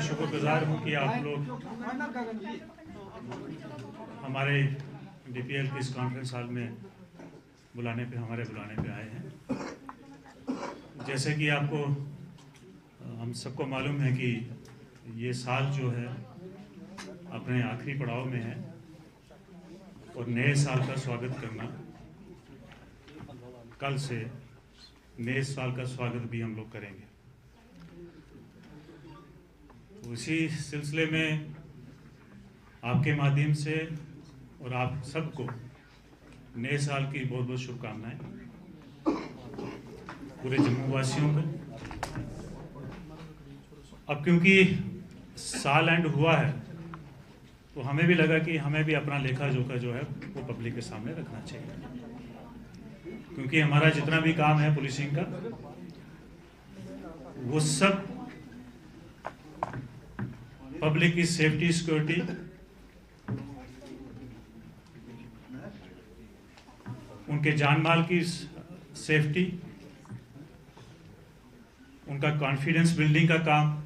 शुक्रगुजार हूँ कि आप लोग हमारे डीपीएल की इस कॉन्फ्रेंस हॉल में बुलाने पे आए हैं। जैसे कि आपको हम सबको मालूम है कि ये साल जो है अपने आखिरी पड़ाव में है और नए साल का स्वागत करना, कल से नए साल का स्वागत भी हम लोग करेंगे। उसी सिलसिले में आपके माध्यम से और आप सबको नए साल की बहुत बहुत शुभकामनाएं, पूरे जम्मू वासियों को। अब क्योंकि साल एंड हुआ है तो हमें भी लगा कि हमें भी अपना लेखा जोखा जो है वो पब्लिक के सामने रखना चाहिए, क्योंकि हमारा जितना भी काम है पुलिसिंग का वो सब पब्लिक की सेफ्टी, सिक्योरिटी, उनके जान माल की सेफ्टी, उनका कॉन्फिडेंस बिल्डिंग का काम,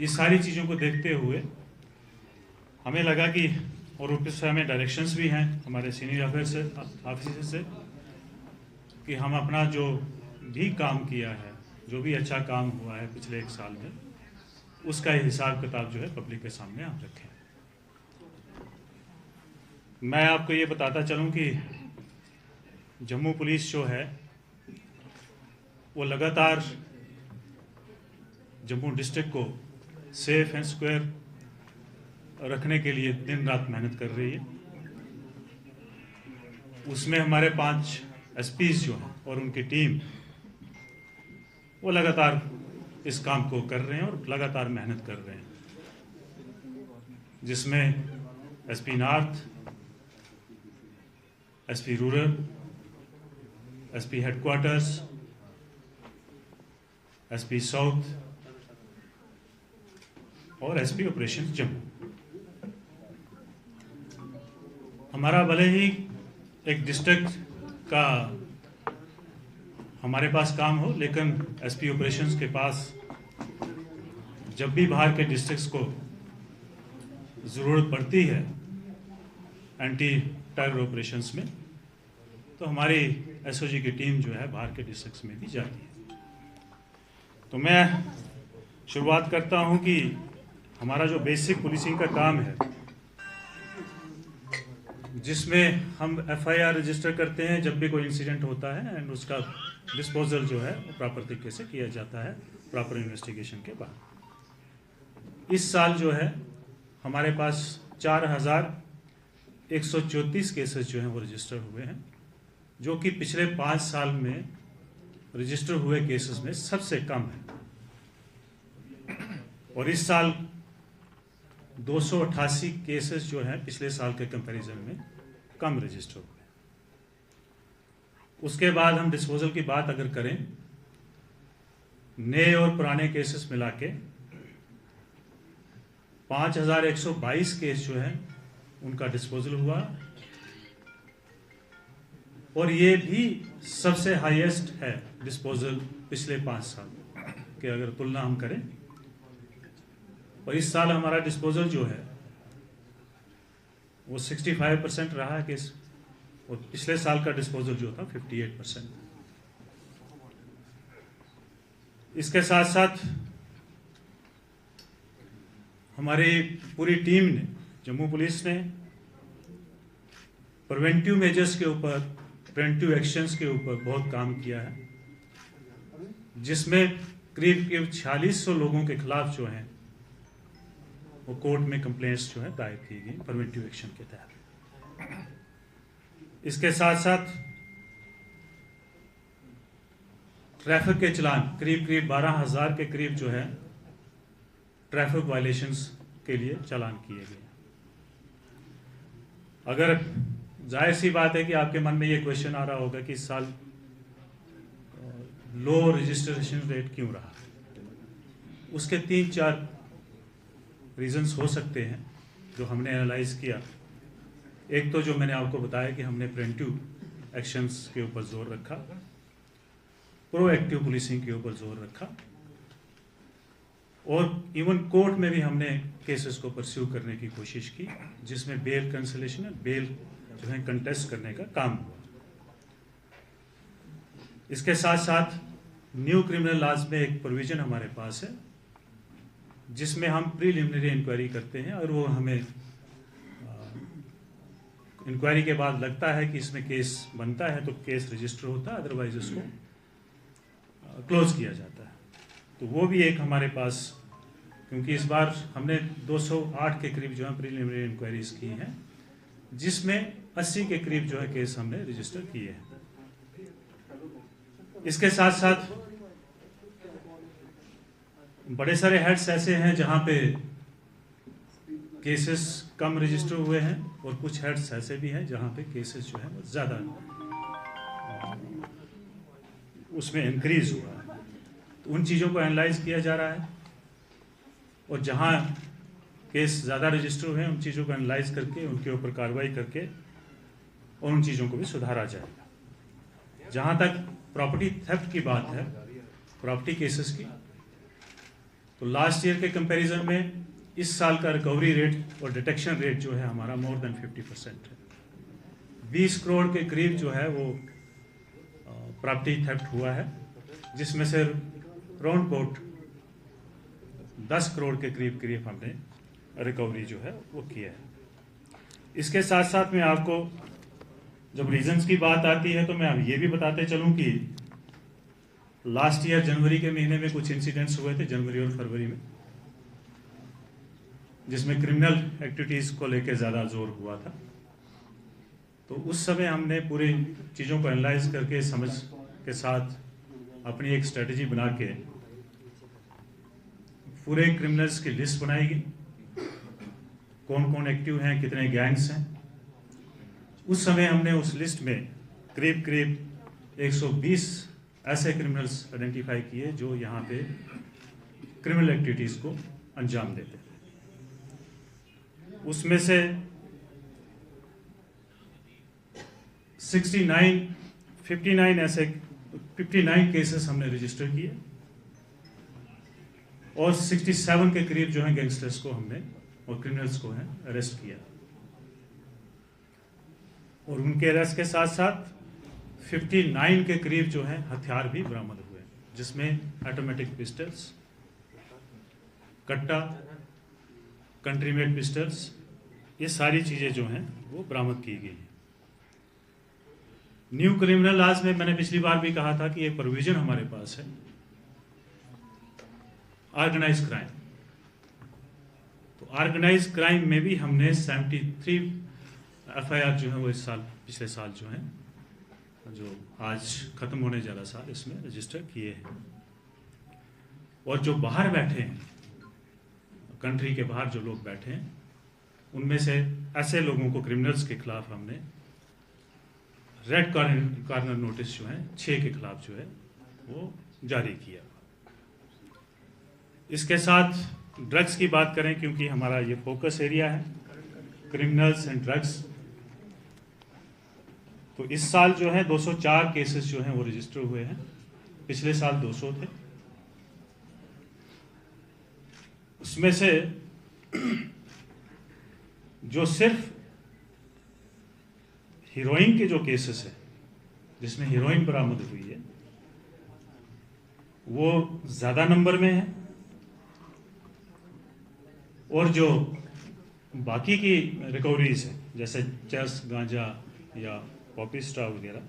ये सारी चीज़ों को देखते हुए हमें लगा कि, और उससे हमें डायरेक्शंस भी हैं हमारे सीनियर ऑफिसर से कि हम अपना जो भी काम किया है, जो भी अच्छा काम हुआ है पिछले एक साल में, उसका हिसाब किताब जो है पब्लिक के सामने हम रखें। मैं आपको ये बताता चलूं कि जम्मू पुलिस जो है वो लगातार जम्मू डिस्ट्रिक्ट को सेफ एंड सिक्योर रखने के लिए दिन रात मेहनत कर रही है। उसमें हमारे 5 एसपीज जो हैं और उनकी टीम वो लगातार इस काम को कर रहे हैं और लगातार मेहनत कर रहे हैं, जिसमें SP north, SP rural, SP headquarters, SP south और एसपी ऑपरेशंस जम्मू। हमारा भले ही एक डिस्ट्रिक्ट का हमारे पास काम हो, लेकिन एसपी ऑपरेशंस के पास जब भी बाहर के डिस्ट्रिक्ट्स को ज़रूरत पड़ती है एंटी टेरर ऑपरेशंस में, तो हमारी एसओजी की टीम जो है बाहर के डिस्ट्रिक्ट्स में भी जाती है। तो मैं शुरुआत करता हूं कि हमारा जो बेसिक पुलिसिंग का काम है, जिसमें हम एफआईआर रजिस्टर करते हैं जब भी कोई इंसिडेंट होता है एंड उसका डिस्पोजल जो है प्रॉपर तरीके से किया जाता है प्रॉपर इन्वेस्टिगेशन के बाद। इस साल जो है हमारे पास 4134 केसेस जो हैं वो रजिस्टर हुए हैं, जो कि पिछले 5 साल में रजिस्टर हुए केसेस में सबसे कम है। और इस साल 288 केसेस जो हैं पिछले साल के कंपैरिजन में कम रजिस्टर हुए। उसके बाद हम डिस्पोजल की बात अगर करें, नए और पुराने केसेस मिला के 5122 केस जो है उनका डिस्पोजल हुआ, और ये भी सबसे हाईएस्ट है डिस्पोजल पिछले 5 साल के अगर तुलना हम करें। और इस साल हमारा डिस्पोजल जो है वो 65% रहा है केस, और पिछले साल का डिस्पोजल जो था 58%। इसके साथ साथ हमारी पूरी टीम ने, जम्मू पुलिस ने प्रिवेंटिव मेजर्स के ऊपर, प्रिवेंटिव एक्शंस के ऊपर बहुत काम किया है, जिसमें करीब 4600 लोगों के खिलाफ जो हैं वो कोर्ट में कंप्लेंट्स जो है दायर की गई प्रिवेंटिव एक्शन के तहत। इसके साथ साथ ट्रैफिक के चलान करीब 12,000 के करीब जो है ट्रैफिक वायलेशंस के लिए चालान किए गए। अगर जाहिर सी बात है कि आपके मन में ये क्वेश्चन आ रहा होगा कि इस साल लो रजिस्ट्रेशन रेट क्यों रहा, उसके 3-4 रीजंस हो सकते हैं जो हमने एनालाइज किया। एक तो जो मैंने आपको बताया कि हमने प्रिवेंटिव एक्शंस के ऊपर जोर रखा, प्रोएक्टिव पुलिसिंग के ऊपर जोर रखा, और इवन कोर्ट में भी हमने केसेस को परस्यू करने की कोशिश की, जिसमें बेल कैंसिलेशन, बेल जो है कंटेस्ट करने का काम हुआ। इसके साथ साथ न्यू क्रिमिनल लॉज में एक प्रोविजन हमारे पास है, जिसमें हम प्रीलिमिनरी इंक्वायरी करते हैं और वो हमें इंक्वायरी के बाद लगता है कि इसमें केस बनता है तो केस रजिस्टर होता है, अदरवाइज उसको क्लोज किया जाता है। तो वो भी एक हमारे पास, क्योंकि इस बार हमने 208 के करीब जो है प्रीलिमिनरी इंक्वायरीज की हैं, जिसमें 80 के करीब जो है केस हमने रजिस्टर किए हैं। इसके साथ साथ बड़े सारे हेड्स ऐसे हैं जहां पे केसेस कम रजिस्टर हुए हैं, और कुछ हेड्स ऐसे भी हैं जहां पे केसेस जो है वो ज़्यादा उसमें इंक्रीज हुआ है। तो उन चीज़ों को एनालाइज किया जा रहा है, और जहां केस ज़्यादा रजिस्टर हुए हैं उन चीज़ों को एनालाइज करके उनके ऊपर कार्रवाई करके और उन चीज़ों को भी सुधारा जाएगा। जहां तक प्रॉपर्टी थेफ्ट की बात है, प्रॉपर्टी केसेस की, तो लास्ट ईयर के कंपैरिजन में इस साल का रिकवरी रेट और डिटेक्शन रेट जो है हमारा मोर देन 50% है। 20 करोड़ के करीब जो है वो प्रॉपर्टी थेफ्ट हुआ है, जिसमें से राउंड अबाउट 10 करोड़ के करीब हमने रिकवरी जो है वो किया है। इसके साथ साथ में आपको जब रीजंस की बात आती है तो मैं अब ये भी बताते चलूं कि लास्ट ईयर जनवरी के महीने में कुछ इंसिडेंट्स हुए थे, जनवरी और फरवरी में, जिसमें क्रिमिनल एक्टिविटीज़ को लेकर ज़्यादा जोर हुआ था। तो उस समय हमने पूरी चीज़ों को एनालाइज करके समझ के साथ अपनी एक स्ट्रेटजी बना के पूरे क्रिमिनल्स की लिस्ट बनाई गई, कौन कौन एक्टिव हैं, कितने गैंग्स हैं। उस समय हमने उस लिस्ट में करीब 120 ऐसे क्रिमिनल्स आइडेंटिफाई किए जो यहाँ पे क्रिमिनल एक्टिविटीज़ को अंजाम देते थे। उसमें से 59 केसेस हमने रजिस्टर किए, और 67 के करीब जो है गैंगस्टर्स को हमने और क्रिमिनल्स को है अरेस्ट किया, और उनके अरेस्ट के साथ साथ 59 के करीब जो है हथियार भी बरामद हुए, जिसमें ऑटोमेटिक पिस्टल्स, कट्टा, कंट्री मेड पिस्टल्स, ये सारी चीज़ें जो हैं वो बरामद की गई हैं। न्यू क्रिमिनल लॉज में मैंने पिछली बार भी कहा था कि एक प्रोविजन हमारे पास है ऑर्गेनाइज क्राइम। तो ऑर्गेनाइज क्राइम में भी हमने 73 FIR जो है वो इस साल, पिछले साल जो है, जो आज ख़त्म होने जा रहा साल, इसमें रजिस्टर किए हैं। और जो बाहर बैठे हैं, कंट्री के बाहर जो लोग बैठे हैं, उनमें से ऐसे लोगों को, क्रिमिनल्स के खिलाफ हमने रेड कॉर्नर नोटिस जो है 6 के खिलाफ जो है वो जारी किया। इसके साथ ड्रग्स की बात करें, क्योंकि हमारा ये फोकस एरिया है, क्रिमिनल्स एंड ड्रग्स, तो इस साल जो है 204 केसेस जो हैं वो रजिस्टर हुए हैं, पिछले साल 200 थे। उसमें से जो सिर्फ हीरोइन के जो केसेस हैं, जिसमें हीरोइन बरामद हुई है, वो ज़्यादा नंबर में है, और जो बाकी की रिकवरीज हैं, जैसे चरस, गांजा या पॉपी स्टार वगैरह,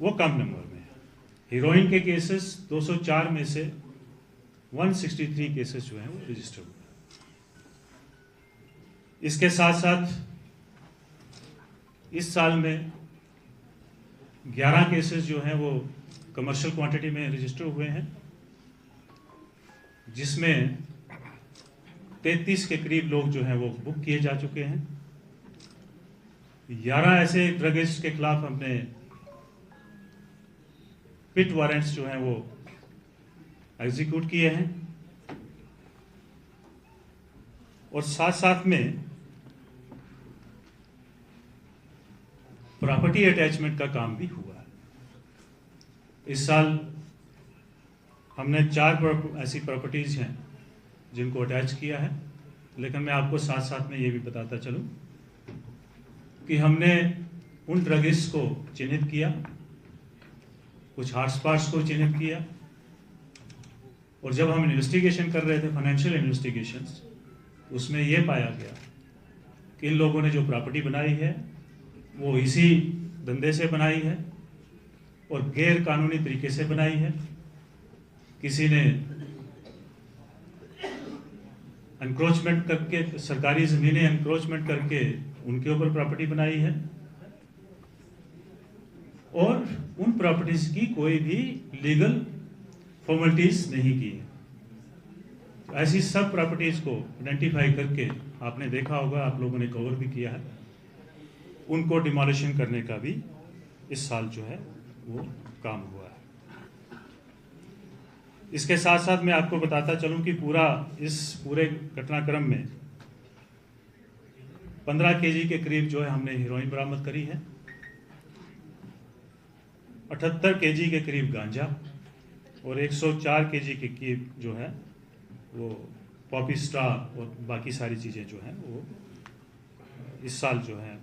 वो कम नंबर में है। हीरोइन के केसेस 204 में से 163 केसेस जो हैं वो रजिस्टर हुए। इसके साथ साथ इस साल में 11 केसेस जो हैं वो कमर्शियल क्वांटिटी में रजिस्टर हुए हैं, जिसमें 33 के करीब लोग जो हैं वो बुक किए जा चुके हैं। 11 ऐसे ड्रगिस्ट के खिलाफ हमने पिट वारंट्स जो हैं वो एग्जीक्यूट किए हैं, और साथ साथ में प्रॉपर्टी अटैचमेंट का काम भी हुआ है। इस साल हमने 4 ऐसी प्रॉपर्टीज़ हैं जिनको अटैच किया है, लेकिन मैं आपको साथ साथ में ये भी बताता चलूँ कि हमने उन ड्रगिस्ट को चिन्हित किया, कुछ हॉटस्पॉट्स को चिन्हित किया, और जब हम इन्वेस्टिगेशन कर रहे थे, फाइनेंशियल इन्वेस्टिगेशंस, उसमें यह पाया गया कि इन लोगों ने जो प्रॉपर्टी बनाई है वो इसी धंधे से बनाई है और गैर कानूनी तरीके से बनाई है। किसी ने एनक्रोचमेंट करके, सरकारी ज़मीनें एनक्रोचमेंट करके उनके ऊपर प्रॉपर्टी बनाई है, और उन प्रॉपर्टीज की कोई भी लीगल फॉर्मेलिटीज नहीं की है। तो ऐसी सब प्रॉपर्टीज को आइडेंटिफाई करके, आपने देखा होगा, आप लोगों ने कवर भी किया है, उनको डिमोलिशन करने का भी इस साल जो है वो काम हुआ है। इसके साथ साथ मैं आपको बताता चलूं कि इस पूरे घटनाक्रम में 15 केजी के करीब जो है हमने हेरोइन बरामद करी है, 78 केजी के करीब गांजा और 104 केजी के करीब जो है वो पॉपी स्टार और बाकी सारी चीज़ें जो हैं वो इस साल जो है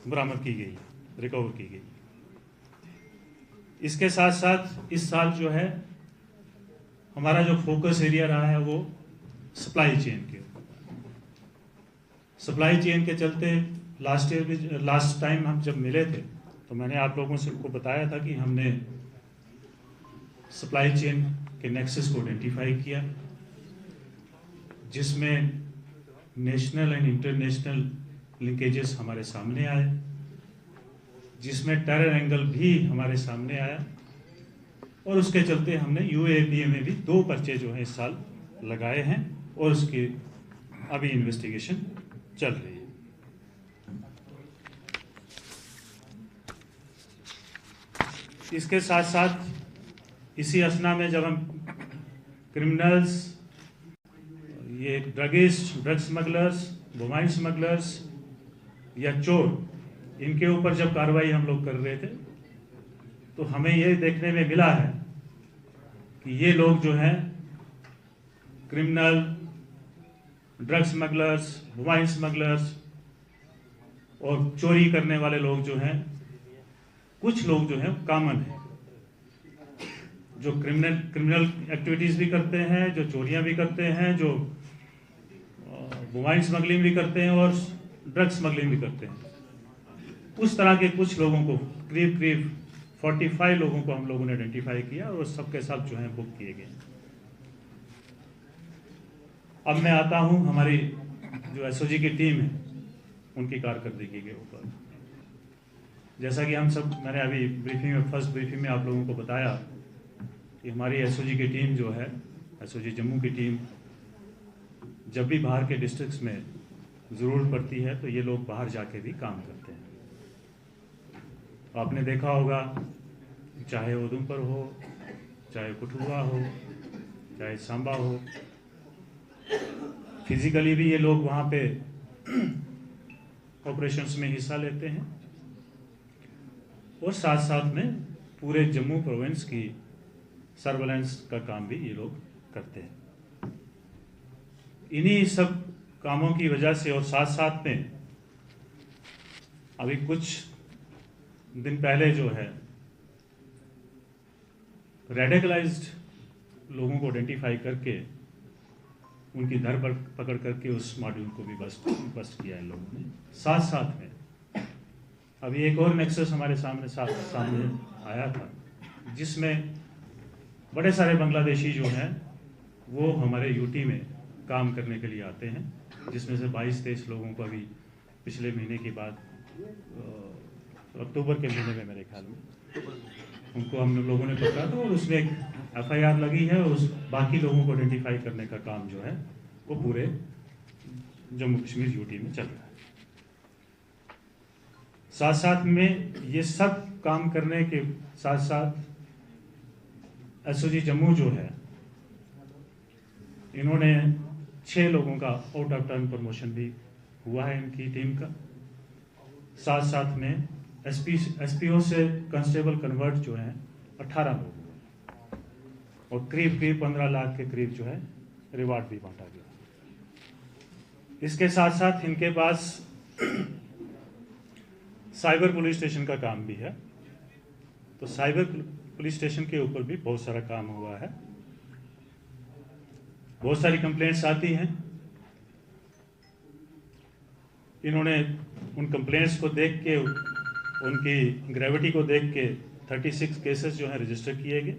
बरामद की गई, रिकवर की गई। इसके साथ साथ इस साल जो है हमारा जो फोकस एरिया रहा है वो सप्लाई चेन के ऊपर। सप्लाई चेन के चलते लास्ट टाइम हम जब मिले थे तो मैंने आप लोगों से को बताया था कि हमने सप्लाई चेन के नेक्सस को आइडेंटिफाई किया, जिसमें नेशनल एंड इंटरनेशनल लिंकेजेस हमारे सामने आए, जिसमें टेरर एंगल भी हमारे सामने आया, और उसके चलते हमने यूएपीए में भी 2 पर्चे जो हैं इस साल लगाए हैं और उसकी अभी इन्वेस्टिगेशन चल रही है। इसके साथ साथ इसी असना में जब हम क्रिमिनल्स, ये druggist, drug smugglers, mobile smugglers या चोर, इनके ऊपर जब कार्रवाई हम लोग कर रहे थे तो हमें ये देखने में मिला है कि ये लोग जो हैं criminal, drug smugglers, mobile smugglers और चोरी करने वाले लोग जो हैं, कुछ लोग जो हैं कॉमन हैं, जो क्रिमिनल एक्टिविटीज़ भी करते हैं, जो चोरियां भी करते हैं, जो मोबाइल स्मगलिंग भी करते हैं और ड्रग स्मगलिंग भी करते हैं। उस तरह के कुछ लोगों को, करीब 45 लोगों को हम लोगों ने आइडेंटिफाई किया और सबके सब जो हैं बुक किए गए। अब मैं आता हूं हमारी जो एसओजी की टीम है उनकी कारकर्दगी के ऊपर। जैसा कि हम सब, मैंने अभी फर्स्ट ब्रीफिंग में आप लोगों को बताया कि हमारी एसओजी की टीम जो है, एसओजी जम्मू की टीम, जब भी बाहर के डिस्ट्रिक्ट्स में ज़रूरत पड़ती है तो ये लोग बाहर जाके भी काम करते हैं। आपने देखा होगा, चाहे उधमपुर हो, चाहे कठुआ हो, चाहे सांबा हो, फिजिकली भी ये लोग वहाँ पे ऑपरेशंस में हिस्सा लेते हैं और साथ साथ में पूरे जम्मू प्रोविंस की सर्वेलेंस का काम भी ये लोग करते हैं। इन्हीं सब कामों की वजह से और साथ साथ में अभी कुछ दिन पहले जो है रेडिकलाइज्ड लोगों को आइडेंटिफाई करके उनकी धर पर पकड़ करके उस मॉड्यूल को भी बस्ट किया इन लोगों ने। साथ साथ में अभी एक और नेक्सस हमारे सामने आया था, जिसमें बड़े सारे बांग्लादेशी जो हैं वो हमारे यूटी में काम करने के लिए आते हैं, जिसमें से 22-23 लोगों को अभी पिछले महीने के बाद अक्टूबर के महीने में मेरे ख्याल में उनको हम लोगों ने पकड़ा था और उसमें एक FIR लगी है और उस बाकी लोगों को आइडेंटिफाई करने का काम जो है वो पूरे जम्मू कश्मीर यूटी में चल रहा है। साथ साथ में ये सब काम करने के साथ साथ एसओजी जम्मू जो है, इन्होंने 6 लोगों का आउट ऑफ टर्न प्रमोशन भी हुआ है इनकी टीम का। साथ साथ में एसपीओ से कांस्टेबल कन्वर्ट जो हैं 18 लोग हुए और करीब 15 लाख के करीब जो है रिवार्ड भी बांटा गया। इसके साथ साथ इनके पास साइबर पुलिस स्टेशन का काम भी है, तो साइबर पुलिस स्टेशन के ऊपर भी बहुत सारा काम हुआ है। बहुत सारी कंप्लेंट्स आती हैं, इन्होंने उन कंप्लेंट्स को देख के, उनकी ग्रेविटी को देख के 36 केसेस जो हैं रजिस्टर किए गए,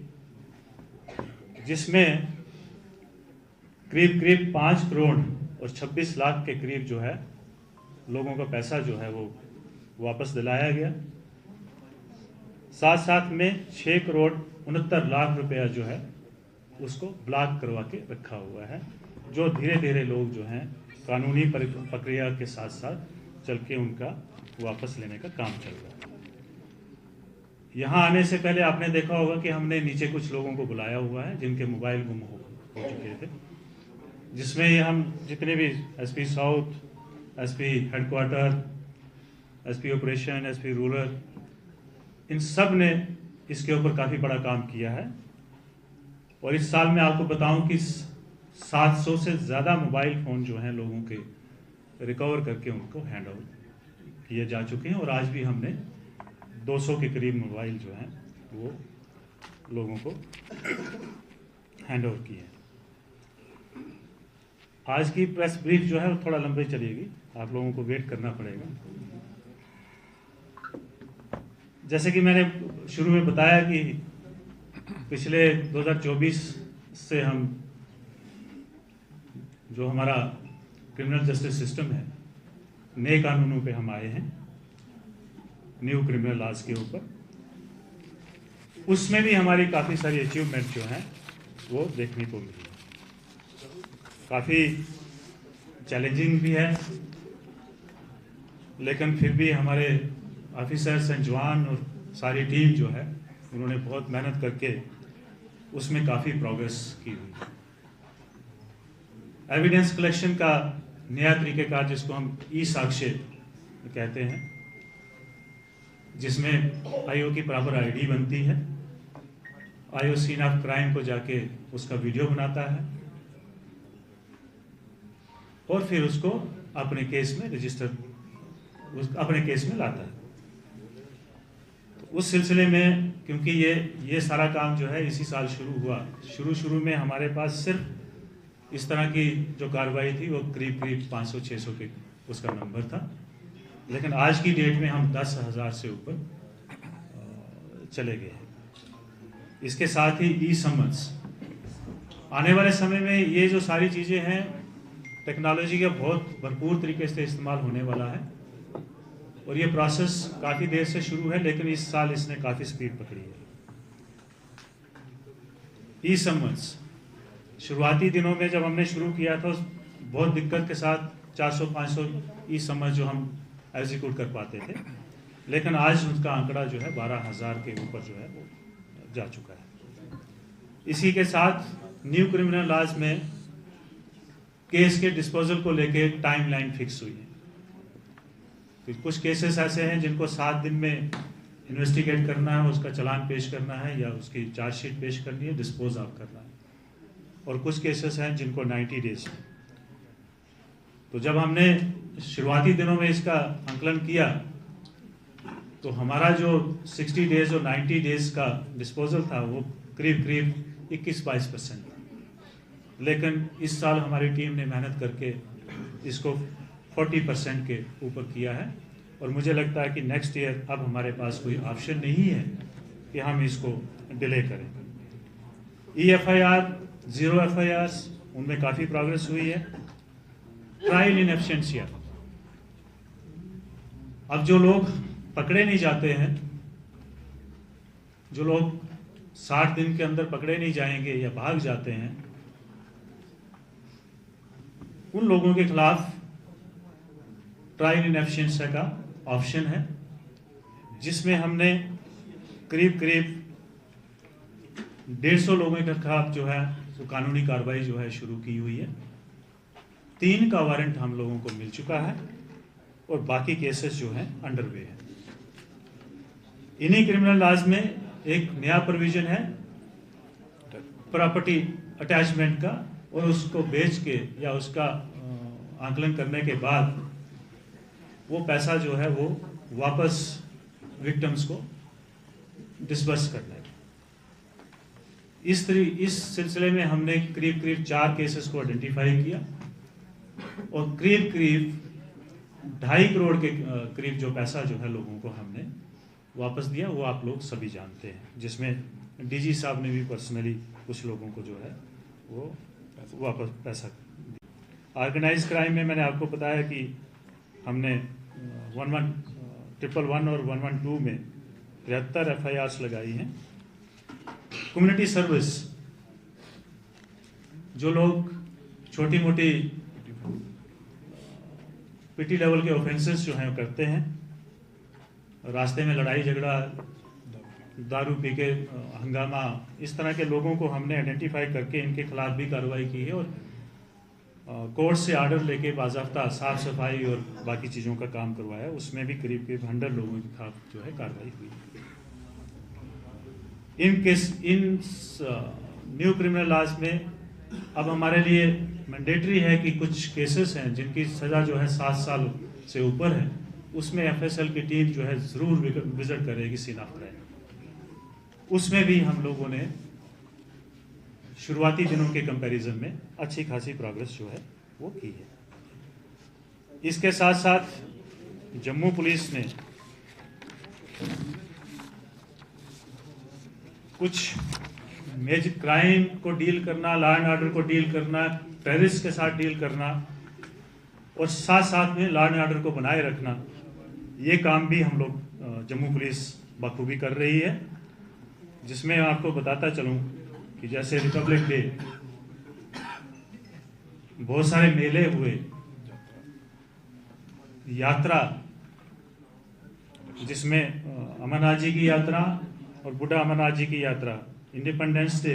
जिसमें करीब 5 करोड़ और 26 लाख के करीब जो है लोगों का पैसा जो है वो वापस दिलाया गया। साथ साथ में 6 करोड़ 69 लाख रुपया जो है उसको ब्लॉक करवा के रखा हुआ है, जो धीरे धीरे लोग जो हैं कानूनी प्रक्रिया के साथ साथ चल के उनका वापस लेने का काम चल रहा है। यहाँ आने से पहले आपने देखा होगा कि हमने नीचे कुछ लोगों को बुलाया हुआ है जिनके मोबाइल गुम हो चुके थे, जिसमें ये हम जितने भी SP south, SP headquarter, SP operation, SP rural, इन सब ने इसके ऊपर काफ़ी बड़ा काम किया है। और इस साल मैं आपको बताऊं कि 700 से ज़्यादा मोबाइल फ़ोन जो हैं लोगों के रिकवर करके उनको हैंड ओवर किए जा चुके हैं, और आज भी हमने 200 के करीब मोबाइल जो हैं वो लोगों को हैंड ओवर किए हैं। आज की प्रेस ब्रीफ जो है वो थोड़ा लंबी चलेगी, आप लोगों को वेट करना पड़ेगा। जैसे कि मैंने शुरू में बताया कि पिछले 2024 से हम जो हमारा क्रिमिनल जस्टिस सिस्टम है, नए कानूनों पे हम आए हैं, न्यू क्रिमिनल लॉज के ऊपर। उसमें भी हमारी काफ़ी सारी अचीवमेंट जो हैं वो देखने को मिली। काफ़ी चैलेंजिंग भी है, लेकिन फिर भी हमारे ऑफिसर्स एंड जवान और सारी टीम जो है उन्होंने बहुत मेहनत करके उसमें काफ़ी प्रोग्रेस की हुई है। एविडेंस कलेक्शन का नया तरीक़ेकार जिसको हम ई साक्ष्य कहते हैं, जिसमें आईओ की प्रॉपर आईडी बनती है, आईओ सीन ऑफ क्राइम को जाके उसका वीडियो बनाता है और फिर उसको अपने केस में रजिस्टर, अपने केस में लाता है। तो उस सिलसिले में क्योंकि ये सारा काम जो है इसी साल शुरू हुआ, शुरू में हमारे पास सिर्फ इस तरह की जो कार्रवाई थी वो करीब 500-600 के उसका नंबर था, लेकिन आज की डेट में हम 10,000 से ऊपर चले गए हैं। इसके साथ ही ई समन्स, आने वाले समय में ये जो सारी चीज़ें हैं टेक्नोलॉजी का बहुत भरपूर तरीके से इस्तेमाल होने वाला है, और ये प्रोसेस काफ़ी देर से शुरू है, लेकिन इस साल इसने काफ़ी स्पीड पकड़ी है। ई समन्स शुरुआती दिनों में जब हमने शुरू किया था बहुत दिक्कत के साथ 400-500 ई समन्स जो हम एग्जीक्यूट कर पाते थे, लेकिन आज उसका आंकड़ा जो है 12,000 के ऊपर जो है वो जा चुका है। इसी के साथ न्यू क्रिमिनल लॉज में केस के डिस्पोजल को लेके टाइमलाइन फिक्स हुई है। तो कुछ केसेस ऐसे हैं जिनको 7 दिन में इन्वेस्टिगेट करना है, उसका चालान पेश करना है या उसकी चार्जशीट पेश करनी है, डिस्पोज ऑफ करना है, और कुछ केसेस हैं जिनको 90 डेज है। तो जब हमने शुरुआती दिनों में इसका आंकलन किया तो हमारा जो 60 डेज और 90 डेज का डिस्पोजल था वो करीब 21-22% था, लेकिन इस साल हमारी टीम ने मेहनत करके इसको 40% के ऊपर किया है, और मुझे लगता है कि नेक्स्ट ईयर अब हमारे पास कोई ऑप्शन नहीं है कि हम इसको डिले करें। EFIR, 0 FIRs, उनमें काफ़ी प्रोग्रेस हुई है। ट्रायल इन एब्सेंशिया, अब जो लोग पकड़े नहीं जाते हैं, जो लोग 60 दिन के अंदर पकड़े नहीं जाएंगे या भाग जाते हैं, उन लोगों के खिलाफ ट्रायल इन एब्सेंशिया का ऑप्शन है, जिसमें हमने करीब 150 लोगों के खिलाफ जो है वो कानूनी कार्रवाई जो है शुरू की हुई है। 3 का वारंट हम लोगों को मिल चुका है और बाकी केसेस जो हैं अंडरवे हैं। इन्हीं क्रिमिनल लॉज में एक नया प्रोविजन है प्रॉपर्टी अटैचमेंट का, और उसको बेच के या उसका आकलन करने के बाद वो पैसा जो है वो वापस विक्टिम्स को डिसबर्स करना है। इस सिलसिले में हमने करीब 4 केसेस को आइडेंटिफाई किया और करीब 2.5 करोड़ के करीब जो पैसा जो है लोगों को हमने वापस दिया, वो आप लोग सभी जानते हैं, जिसमें डीजी साहब ने भी पर्सनली कुछ लोगों को जो है वो वापस पैसा दिया। ऑर्गेनाइज क्राइम में मैंने आपको बताया कि हमने 111 और 112 में 73 FIRs लगाई हैं। कम्युनिटी सर्विस, जो लोग छोटी मोटी पीटी लेवल के ऑफेंसेस जो हैं करते हैं, रास्ते में लड़ाई झगड़ा, दारू पी के हंगामा, इस तरह के लोगों को हमने आइडेंटिफाई करके इनके खिलाफ भी कार्रवाई की है और कोर्ट से आर्डर लेके बाज़ाब्ता साफ सफाई और बाकी चीज़ों का काम करवाया। उसमें भी करीब 100 लोगों के खिलाफ जो है कार्रवाई हुई। इन न्यू क्रिमिनल लॉज में अब हमारे लिए मैंडेटरी है कि कुछ केसेस हैं जिनकी सज़ा जो है 7 साल से ऊपर है, उसमें FSL की टीम जो है ज़रूर विजिट करेगी सीन ऑफ क्राइम। उसमें भी हम लोगों ने शुरुआती दिनों के कंपैरिजन में अच्छी खासी प्रोग्रेस जो है वो की है। इसके साथ साथ जम्मू पुलिस ने कुछ मेजर क्राइम को डील करना, लॉ एंड ऑर्डर को डील करना, टेररिस्ट के साथ डील करना और साथ साथ में लॉ एंड ऑर्डर को बनाए रखना, ये काम भी हम लोग जम्मू पुलिस बखूबी कर रही है। जिसमें आपको बताता चलूं कि जैसे रिपब्लिक डे, बहुत सारे मेले हुए, यात्रा जिसमें अमरनाथ जी की यात्रा और बुढ़ा अमरनाथ जी की यात्रा, इंडिपेंडेंस डे,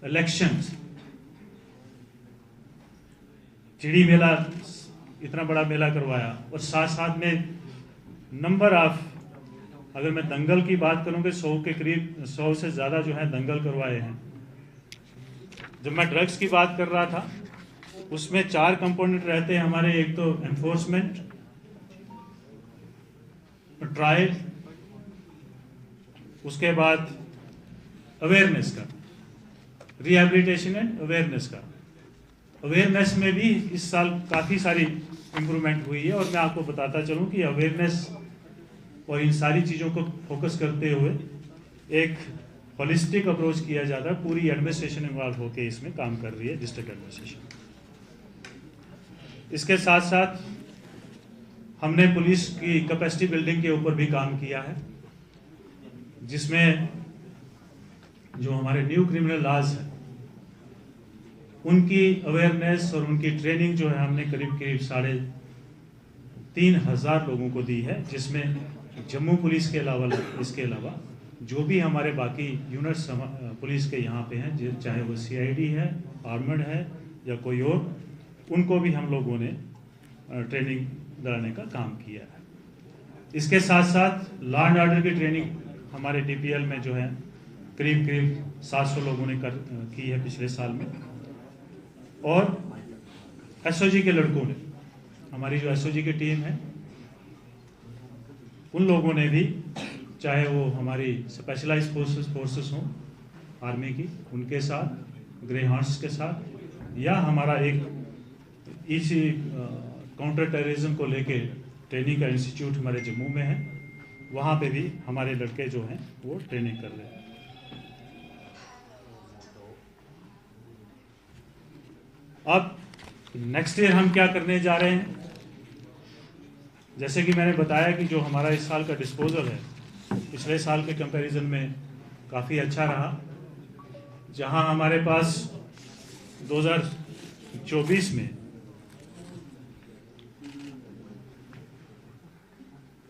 इलेक्शंस, चिड़ी मेला, इतना बड़ा मेला करवाया और साथ साथ में नंबर ऑफ, अगर मैं दंगल की बात करूंगा 100 के करीब, 100 से ज़्यादा जो है दंगल करवाए हैं। जब मैं ड्रग्स की बात कर रहा था उसमें 4 कंपोनेंट रहते हैं हमारे, एक तो एनफोर्समेंट, ट्रायल, उसके बाद अवेयरनेस का, रिहैबिलिटेशन एंड अवेयरनेस का। अवेयरनेस में भी इस साल काफ़ी सारी इम्प्रूवमेंट हुई है और मैं आपको बताता चलूं कि अवेयरनेस और इन सारी चीज़ों को फोकस करते हुए एक होलिस्टिक अप्रोच किया जाता है। पूरी एडमिनिस्ट्रेशन इन्वॉल्व होकर इसमें काम कर रही है, डिस्ट्रिक्ट एडमिनिस्ट्रेशन। इसके साथ साथ हमने पुलिस की कैपेसिटी बिल्डिंग के ऊपर भी काम किया है, जिसमें जो हमारे न्यू क्रिमिनल लॉज हैं उनकी अवेयरनेस और उनकी ट्रेनिंग जो है हमने करीब 3,500 लोगों को दी है, जिसमें जम्मू पुलिस के अलावा, इसके अलावा जो भी हमारे बाकी यूनिट्स पुलिस के यहाँ पे हैं, चाहे वो CID है, आर्मड है या कोई और, उनको भी हम लोगों ने ट्रेनिंग दिलाने का काम किया है। इसके साथ साथ लॉ एंड ऑर्डर की ट्रेनिंग हमारे DPL में जो है करीब 700 लोगों ने की है पिछले साल में, और SOG के लड़कों ने, हमारी जो SOG की टीम है, उन लोगों ने भी, चाहे वो हमारी स्पेशलाइज्ड फोर्सेस हों आर्मी की, उनके साथ, ग्रे हार्ट्स के साथ, या हमारा एक इसी काउंटर टेररिज्म को लेके ट्रेनिंग का इंस्टीट्यूट हमारे जम्मू में है, वहाँ पे भी हमारे लड़के जो हैं वो ट्रेनिंग कर रहे हैं। अब नेक्स्ट ईयर हम क्या करने जा रहे हैं? जैसे कि मैंने बताया कि जो हमारा इस साल का डिस्पोजल है पिछले साल के कंपैरिजन में काफ़ी अच्छा रहा, जहां हमारे पास 2024 में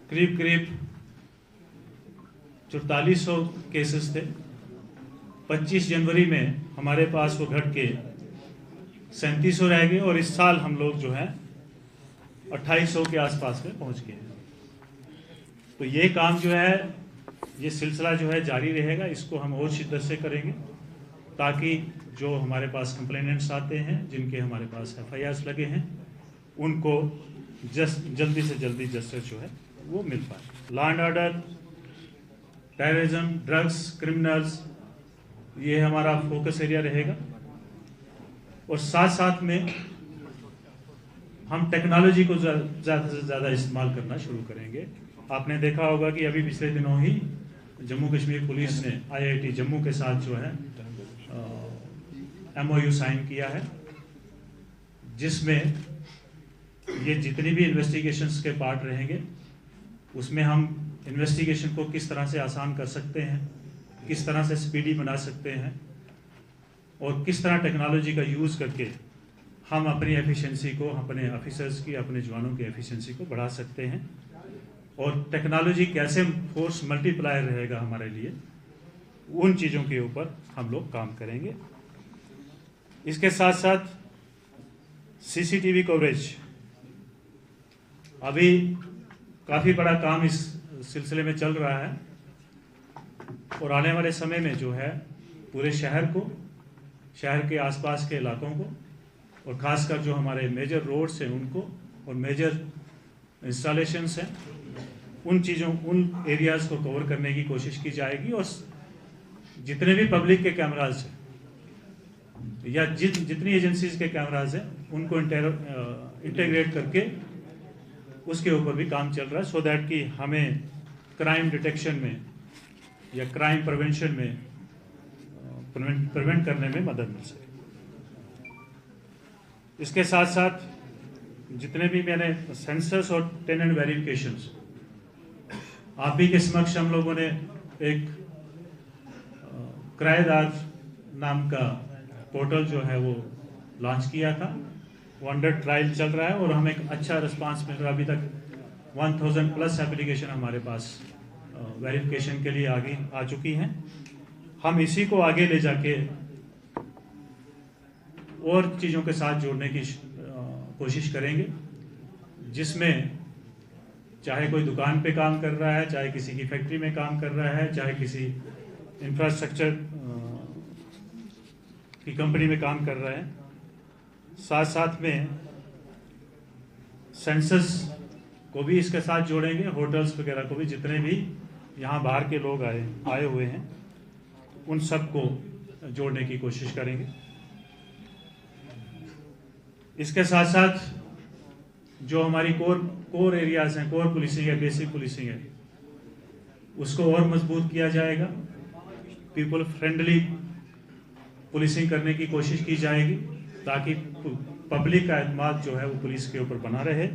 करीब 4400 केसेस थे। 25 जनवरी में हमारे पास वो घट के 3700 रह गए और इस साल हम लोग जो है 2800 के आसपास में पहुंच गए। तो ये काम जो है ये सिलसिला जो है जारी रहेगा, इसको हम और शिद्दत से करेंगे ताकि जो हमारे पास कंप्लेनेंट्स आते हैं, जिनके हमारे पास FIRs लगे हैं, उनको जल्दी से जल्दी जस्टिस जो है वो मिल पाए। Law and order, terrorism, drugs, criminals, ये हमारा फोकस एरिया रहेगा। और साथ साथ में हम टेक्नोलॉजी को ज़्यादा से ज़्यादा इस्तेमाल करना शुरू करेंगे। आपने देखा होगा कि अभी पिछले दिनों ही जम्मू कश्मीर पुलिस ने IIT जम्मू के साथ जो है MOU साइन किया है, जिसमें ये जितनी भी इन्वेस्टिगेशंस के पार्ट रहेंगे उसमें हम इन्वेस्टिगेशन को किस तरह से आसान कर सकते हैं, किस तरह से स्पीडी बना सकते हैं और किस तरह टेक्नोलॉजी का यूज़ करके हम अपनी एफिशिएंसी को, अपने ऑफिसर्स की, अपने जवानों की एफिशिएंसी को बढ़ा सकते हैं और टेक्नोलॉजी कैसे फोर्स मल्टीप्लायर रहेगा हमारे लिए, उन चीज़ों के ऊपर हम लोग काम करेंगे। इसके साथ साथ CCTV कवरेज, अभी काफ़ी बड़ा काम इस सिलसिले में चल रहा है और आने वाले समय में जो है पूरे शहर को, शहर के आसपास के इलाकों को और ख़ासकर जो हमारे मेजर रोड्स हैं उनको और मेजर इंस्टॉलेशंस हैं, उन चीज़ों, उन एरियाज़ को कवर करने की कोशिश की जाएगी और जितने भी पब्लिक के कैमराज हैं या जितनी एजेंसीज के कैमराज हैं उनको इंटीग्रेट करके उसके ऊपर भी काम चल रहा है, सो दैट कि हमें क्राइम डिटेक्शन में या क्राइम प्रिवेंशन में प्रिवेंट करने में मदद मिल सके। इसके साथ साथ जितने भी मैंने सेंसस और टेनेंट वेरिफिकेशंस, आप भी के समक्ष हम लोगों ने एक किराएदार नाम का पोर्टल जो है वो लॉन्च किया था, वो अंडर ट्रायल चल रहा है और हमें एक अच्छा रिस्पांस मिल रहा है। अभी तक 1000 प्लस एप्लीकेशन हमारे पास वेरिफिकेशन के लिए आगे आ चुकी हैं। हम इसी को आगे ले जाके और चीज़ों के साथ जोड़ने की कोशिश करेंगे, जिसमें चाहे कोई दुकान पे काम कर रहा है, चाहे किसी की फैक्ट्री में काम कर रहा है, चाहे किसी इंफ्रास्ट्रक्चर की कंपनी में काम कर रहा है, साथ साथ में सेंसस को भी इसके साथ जोड़ेंगे, होटल्स वगैरह को भी, जितने भी यहाँ बाहर के लोग आए हुए हैं उन सब को जोड़ने की कोशिश करेंगे। इसके साथ साथ जो हमारी कोर एरियाज हैं, कोर पुलिसिंग है, बेसिक पुलिसिंग है, उसको और मजबूत किया जाएगा। पीपल फ्रेंडली पुलिसिंग करने की कोशिश की जाएगी ताकि पब्लिक का एतमाद जो है वो पुलिस के ऊपर बना रहे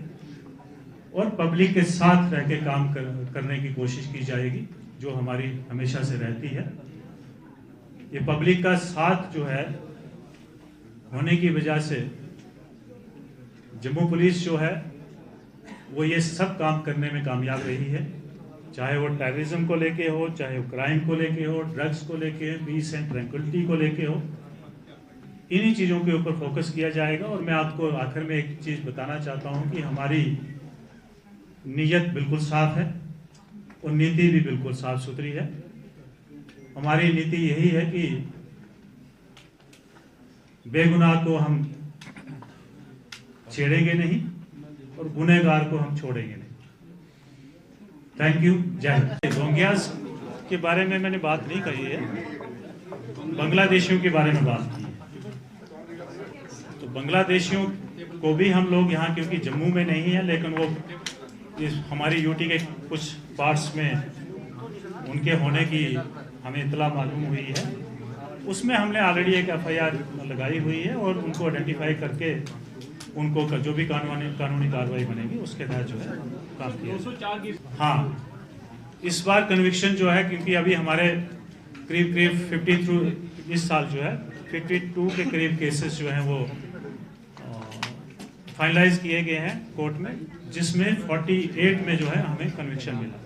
और पब्लिक के साथ रह के काम करने की कोशिश की जाएगी, जो हमारी हमेशा से रहती है। ये पब्लिक का साथ जो है होने की वजह से जम्मू पुलिस जो है वो ये सब काम करने में कामयाब रही है, चाहे वो टेररिज्म को लेके हो, चाहे वो क्राइम को लेके हो, ड्रग्स को लेके, पीस एंड ट्रैंक्विलिटी को लेके हो। इन्हीं चीज़ों के ऊपर फोकस किया जाएगा। और मैं आपको आखिर में एक चीज़ बताना चाहता हूँ कि हमारी नीयत बिल्कुल साफ है और नीति भी बिल्कुल साफ सुथरी है। हमारी नीति यही है कि बेगुनाह को हम छेड़ेंगे नहीं और गुनहगार को हम छोड़ेंगे नहीं। थैंक यू, जय हिंद। रोहिंग्यास के बारे में मैंने बात नहीं कही है, बांग्लादेशियों के बारे में बात की है। तो बांग्लादेशियों को भी हम लोग यहाँ, क्योंकि जम्मू में नहीं है, लेकिन वो इस हमारी यूटी के कुछ पार्ट्स में उनके होने की हमें इतला मालूम हुई है, उसमें हमने ऑलरेडी एक FIR लगाई हुई है और उनको आइडेंटिफाई करके उनको जो भी कानूनी कार्रवाई बनेगी उसके तहत जो है काम किया। हाँ, इस बार कन्विक्शन जो है, क्योंकि अभी हमारे करीब 50 थ्रू इस साल जो है 52 के करीब केसेस जो हैं वो फाइनलाइज किए गए हैं कोर्ट में, जिसमें 48 में जो है हमें कन्विक्शन मिला।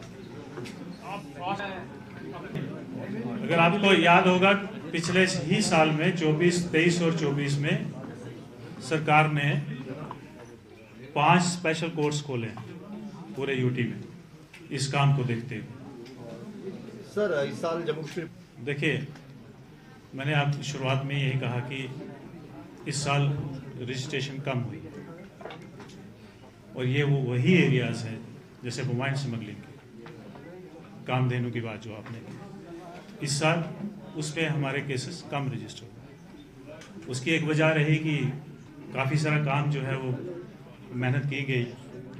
अगर आपको याद होगा, पिछले ही साल में 23 और 24 में सरकार ने 5 स्पेशल कोर्ट्स खोले पूरे यूटी में इस काम को देखते हुए। सर इस साल जम्मू कश्मीर देखिए, मैंने आप शुरुआत में यही कहा कि इस साल रजिस्ट्रेशन कम हुई है और ये वही एरियाज हैं जैसे मोबाइल स्मगलिंग की, कामधेनु की बात जो आपने की, इस साल उसमें हमारे केसेस कम रजिस्टर हुए। उसकी एक वजह रही कि काफ़ी सारा काम जो है वो मेहनत की गई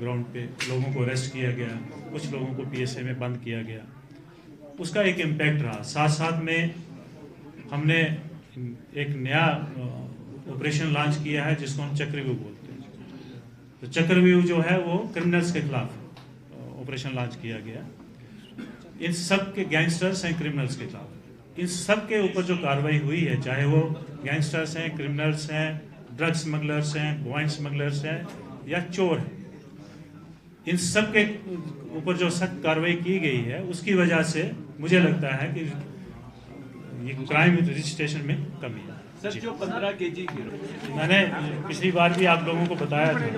ग्राउंड पे, लोगों को अरेस्ट किया गया, कुछ लोगों को पीएसए में बंद किया गया, उसका एक इम्पैक्ट रहा। साथ साथ में हमने एक नया ऑपरेशन लॉन्च किया है जिसको हम चक्रव्यूह बोलते हैं। तो चक्रव्यूह जो है वो क्रिमिनल्स के खिलाफ ऑपरेशन लॉन्च किया गया। इन सब के गैंगस्टर्स हैं क्रिमिनल्स के खिलाफ, इन सब के ऊपर जो कार्रवाई हुई है, चाहे वो गैंगस्टर्स हैं, क्रिमिनल्स हैं, ड्रग स्मगलर्स हैं, वाइन स्मगलर्स हैं या चोर हैं, इन सब के ऊपर जो सख्त कार्रवाई की गई है उसकी वजह से मुझे लगता है कि ये क्राइम रजिस्ट्रेशन में कमी है। सर जो 15 केजी मैंने पिछली बार भी आप लोगों को बताया था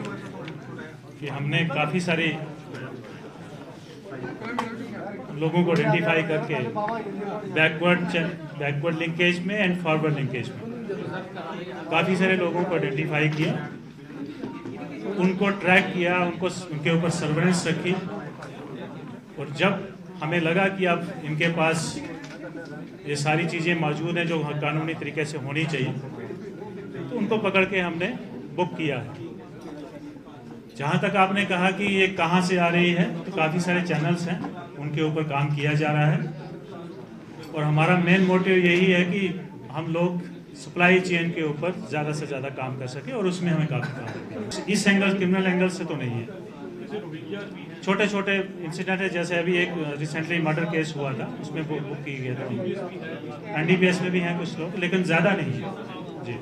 कि हमने काफ़ी सारे लोगों को आइडेंटिफाई करके बैकवर्ड लिंकेज में एंड फॉरवर्ड लिंकेज में काफ़ी सारे लोगों को आइडेंटिफाई किया, उनको ट्रैक किया, उनके ऊपर सर्वेलेंस रखी, और जब हमें लगा कि अब इनके पास ये सारी चीज़ें मौजूद हैं जो कानूनी तरीके से होनी चाहिए, तो उनको पकड़ के हमने बुक किया है। जहाँ तक आपने कहा कि ये कहाँ से आ रही है, तो काफ़ी सारे चैनल्स हैं, उनके ऊपर काम किया जा रहा है, और हमारा मेन मोटिव यही है कि हम लोग सप्लाई चेन के ऊपर ज़्यादा से ज़्यादा काम कर सके, और उसमें हमें काफ़ी काम इस एंगल, क्रिमिनल एंगल से तो नहीं है। छोटे छोटे इंसिडेंट है, जैसे अभी एक रिसेंटली मर्डर केस हुआ था, उसमें बुक की गई थी। एनडीपीएस में भी हैं कुछ लोग, लेकिन ज़्यादा नहीं है जी।